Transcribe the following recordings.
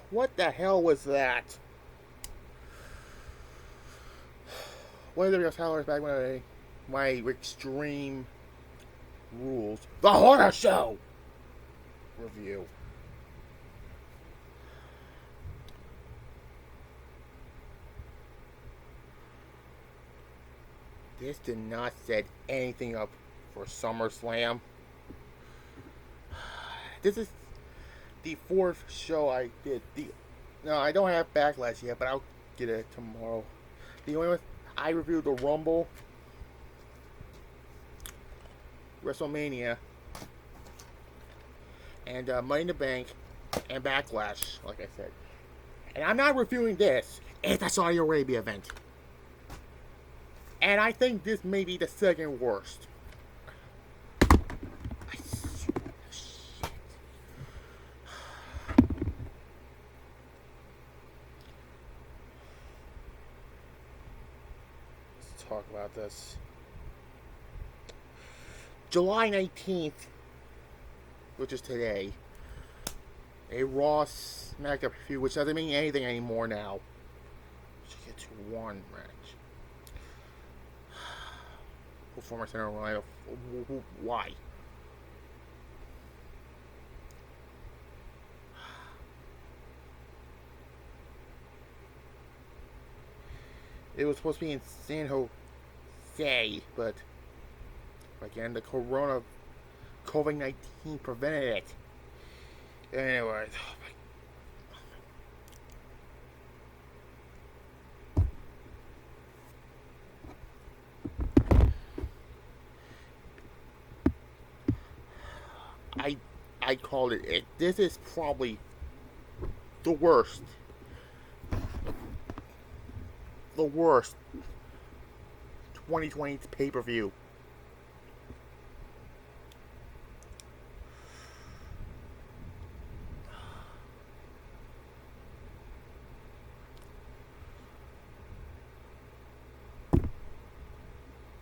What the hell was that? One of the sellers back when my Extreme Rules, the Horror Show review. This did not set anything up for SummerSlam. This is the fourth show I did. No, I don't have Backlash yet, but I'll get it tomorrow. The only one I reviewed the Rumble, WrestleMania, and Money in the Bank, and Backlash, like I said. And I'm not reviewing this. It's a Saudi Arabia event. And I think this may be the second worst. Shit. Let's talk about this. July 19th, which is today, a Raw SmackDown review, which doesn't mean anything anymore now. Should get to one match. Performance Center, why? It was supposed to be in San Jose, but again, the COVID-19 prevented it. Anyways, I called it. This is probably the worst. The worst 2020 pay-per-view.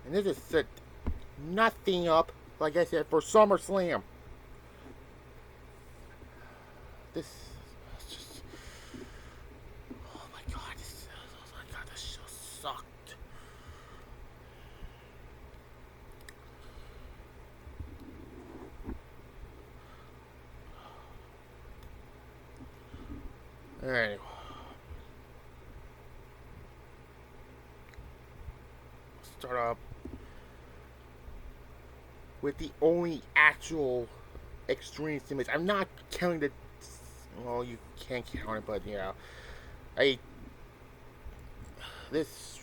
And this is set nothing up, like I said, for SummerSlam. This is just, oh my god, this show sucked. Anyway, start up with the only actual extreme stimulus. I'm not counting the, well, you can't count it, but you know, this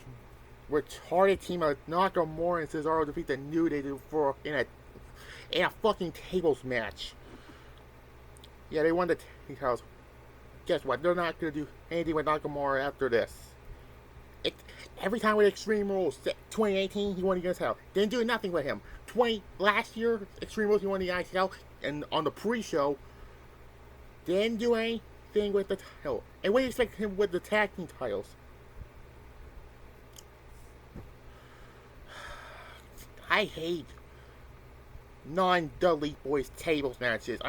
retarded team of Nakamura and Cesaro defeat the New Day for in a fucking tables match. Yeah, they won the titles. Guess what? They're not gonna do anything with Nakamura after this. Every time with Extreme Rules, 2018 he won the ICL. Didn't do nothing with him. Last year Extreme Rules he won the ICL, and on the pre-show didn't do anything with the title. And what do you expect him with the tag team titles? I hate non-Dudley Boys tables matches.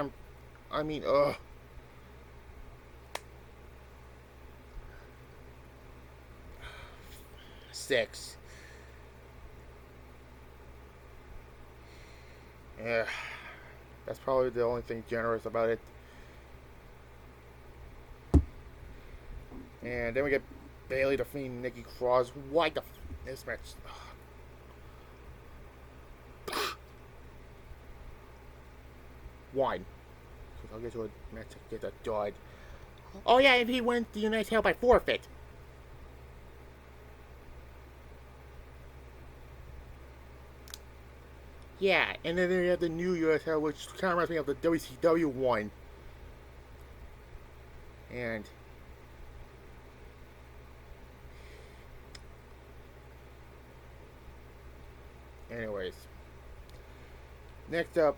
I mean, ugh. Six. Yeah, that's probably the only thing generous about it. And then we get Bayley defeating Nikki Cross. Why this match? Why? Because I'll get to a match to get that died. Oh yeah, if he wins the United States by forfeit. Yeah, and then they have the new US title, which kind of reminds me of the WCW one. And anyways, next up,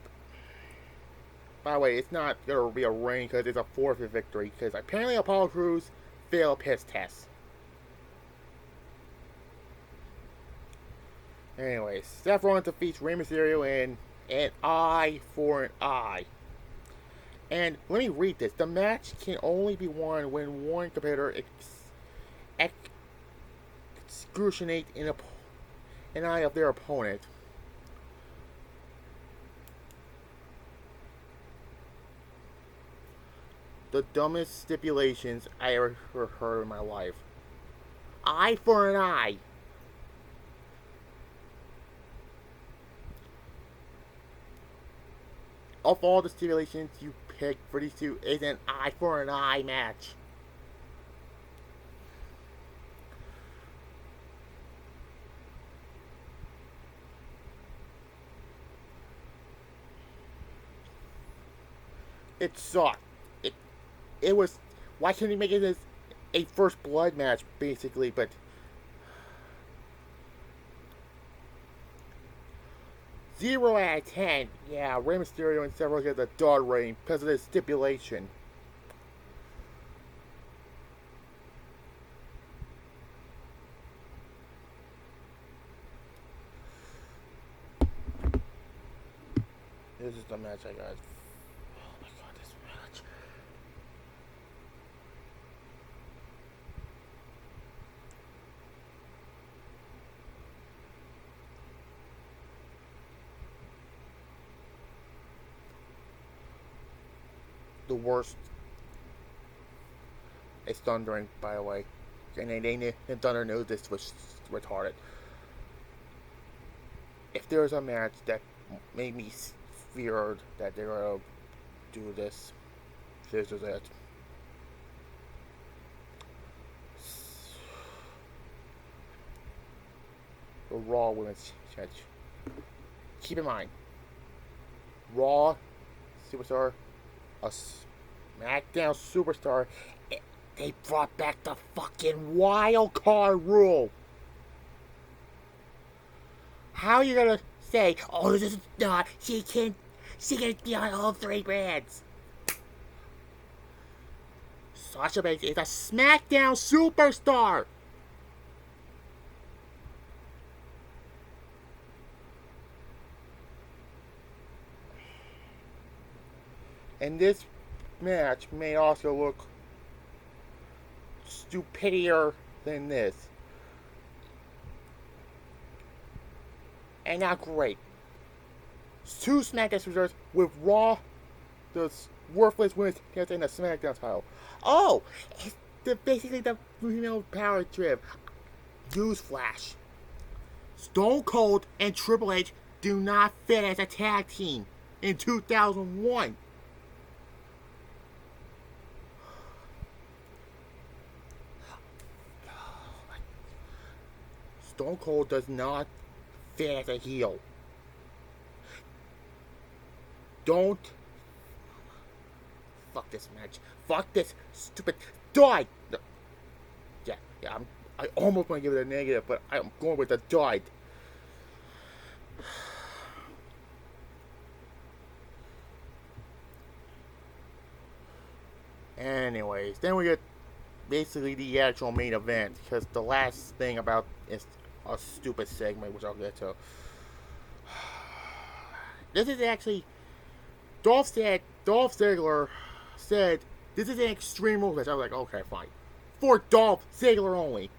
by the way, it's not going to be a reign because it's a forfeit victory, because apparently Apollo Crews failed piss test. Anyways, Seth Rollins defeats Rey Mysterio in an eye for an eye. And let me read this. The match can only be won when one competitor excruciate an eye of their opponent. The dumbest stipulations I ever heard in my life. Eye for an eye. Of all the stipulations you picked for these two, is an eye for an eye match. It sucked. It it was. Why couldn't he make it as a first blood match, basically? But 0 out of 10. Yeah, Rey Mysterio and several get the dog rating because of this stipulation. This is the match I got. Oh my god, this match. The worst. It's thundering, by the way. And they Thunder knew this was retarded. If there was a match that made me feared that they were going to do this, this is it. The Raw Women's Match. Keep in mind, Raw Superstar, a SmackDown Superstar, they brought back the fucking wild card rule. How are you gonna say, oh, this is not, she can't be on all three brands? Sasha Banks is a SmackDown Superstar. And this match may also look stupidier than this. And not great. Two SmackDown Superstars with Raw, the worthless women's champions, and the SmackDown title. Oh, it's basically the female power trip. Newsflash. Stone Cold and Triple H do not fit as a tag team in 2001. Stone Cold does not fit as a heel. Don't. Fuck this match. Fuck this stupid. Died! Yeah, I almost want to give it a negative, but I'm going with the died. Anyways, then we get basically the actual main event, because the last thing about is a stupid segment, which I'll get to. This is actually Dolph Ziggler said this is an Extreme Rules match. I was like, okay, fine, for Dolph Ziggler only.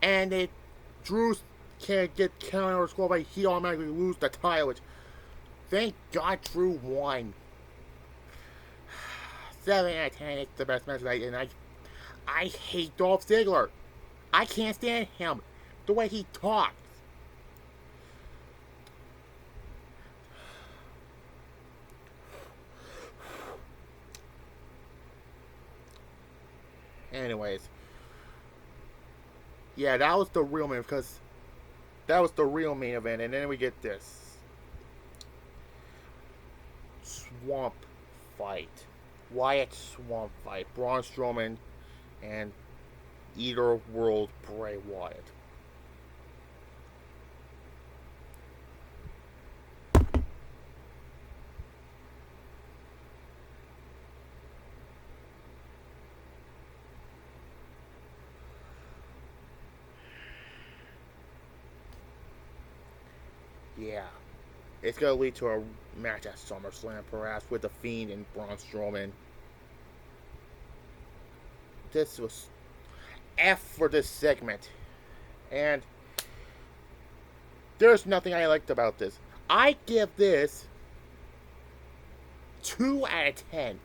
And if Drew can't get counted or scored by, he automatically lose the title. Which, thank God Drew won. 7 out of 10. It's the best match tonight, and I hate Dolph Ziggler. I can't stand him. The way he talks. Anyways. Yeah, that was the real main, because that was the real main event, and then we get this. Swamp fight. Wyatt Swamp fight. Braun Strowman and Eater World Bray Wyatt. Yeah. It's going to lead to a match at SummerSlam, perhaps, with The Fiend and Braun Strowman. This was F for this segment. And there's nothing I liked about this. I give this 2 out of 10.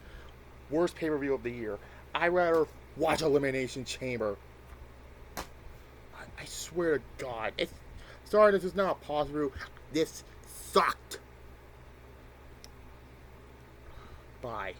Worst pay-per-view of the year. I'd rather watch Elimination Chamber. I swear to God. Sorry, this is not a pause review. This sucked. Bye.